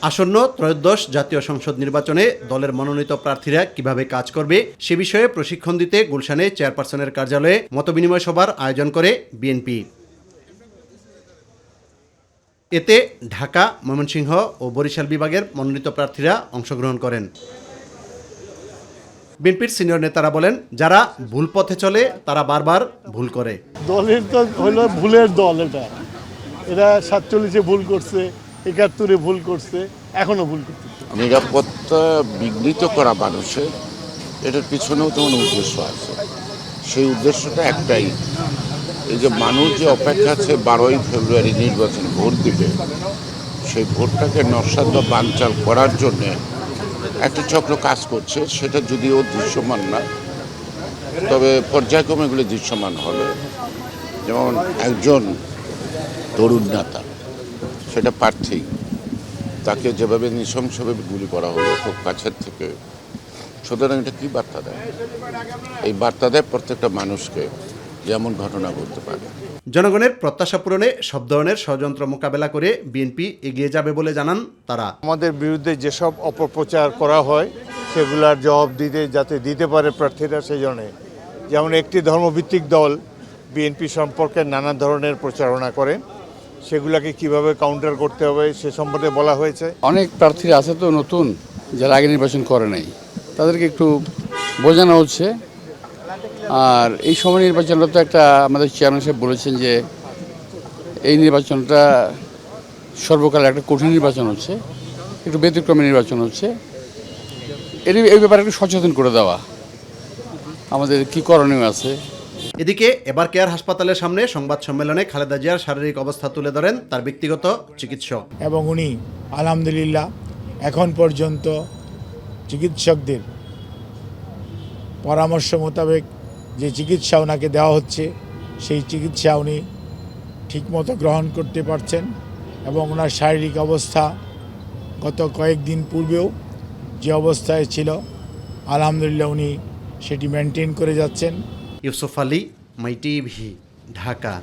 আসন্ন ত্রয়োদশ জাতীয় সংসদ নির্বাচনে দলের মনোনীত প্রার্থীরা কিভাবে কাজ করবে সে বিষয়ে প্রশিক্ষণ দিতে গুলশানে চেয়ারপারসনের কার্যালয়ে মতবিনিময় সভার আয়োজন করে বিএনপি। এতে ঢাকা, ময়মনসিংহ ও বরিশাল বিভাগের মনোনীত প্রার্থীরা অংশগ্রহণ করেন। বিএনপির সিনিয়র নেতারা বলেন, যারা ভুল পথে চলে তারা বারবার ভুল করে। দলের তো হলো ভুলের দল, এরা 47-এ ভুল করছে, 71-এ ভুল করছে, এখনো ভুল করছে। নিরাপত্তা বিঘ্নিত করা মানুষের এটার পিছনেও তো কোনো উদ্দেশ্য আছে। সেই উদ্দেশ্যটা একটাই, এই যে মানুষ যে অপেক্ষা আছে 12ই ফেব্রুয়ারি নির্বাচনে ভোট দিবে, সেই ভোটটাকে নস্যাৎ বা বানচাল করার জন্যে একটা চক্র কাজ করছে। সেটা যদিও দৃশ্যমান না, তবে পর্যায়ক্রমে এগুলো দৃশ্যমান হবে। যেমন একজন তরুণ নেতা, সেটা প্রার্থী, তাকে যেভাবে নৃশংসভাবে গুলি করা হলো খুব কাছের থেকে, সুতরাং এটা কী বার্তা দেয়? এই বার্তা দেয় প্রত্যেকটা মানুষকে যেমন ঘটনা ঘটতে পারে। জনগণের প্রত্যাশা পূরণে সব ধরনের ষড়যন্ত্র মোকাবেলা করে বিএনপি এগিয়ে যাবে বলে জানান তারা। আমাদের বিরুদ্ধে যেসব অপপ্রচার করা হয় সেগুলার জবাব যাতে দিতে পারে প্রার্থীরা, সেই জন্যে। যেমন একটি ধর্মভিত্তিক দল বিএনপি সম্পর্কে নানা ধরনের প্রচারণা করে, সেগুলোকে কিভাবে কাউন্টার করতে হবে সে সম্পর্কে বলা হয়েছে। অনেক প্রার্থীরা আছে তো নতুন, যারা আগে নির্বাচন করে নাই, তাদেরকে একটু বোঝানো হচ্ছে। আর এই সময় নির্বাচনটা তো একটা, আমাদের চেয়ারম্যান সাহেব বলেছেন যে এই নির্বাচনটা সর্বকালে একটা কঠিন নির্বাচন হচ্ছে, একটু ব্যতিক্রমী নির্বাচন হচ্ছে। এই ব্যাপারে একটু সচেতন করে দেওয়া আমাদের কি করণীয় আছে। এদিকে এবার কেয়ার হাসপাতালের সামনে সংবাদ সম্মেলনে খালেদা জিয়ার শারীরিক অবস্থা তুলে ধরেন তার ব্যক্তিগত চিকিৎসক। এবং উনি আলহামদুলিল্লাহ এখন পর্যন্ত চিকিৎসকদের পরামর্শ মোতাবেক যে চিকিৎসা ওনাকে দেওয়া হচ্ছে, সেই চিকিৎসা উনি ঠিকমতো গ্রহণ করতে পারছেন। এবং ওনার শারীরিক অবস্থা গত কয়েকদিন পূর্বেও যে অবস্থায় ছিল, আলহামদুলিল্লাহ উনি সেটি মেনটেন করে যাচ্ছেন। ইউসুফ আলী, মাই টিভি, ঢাকা।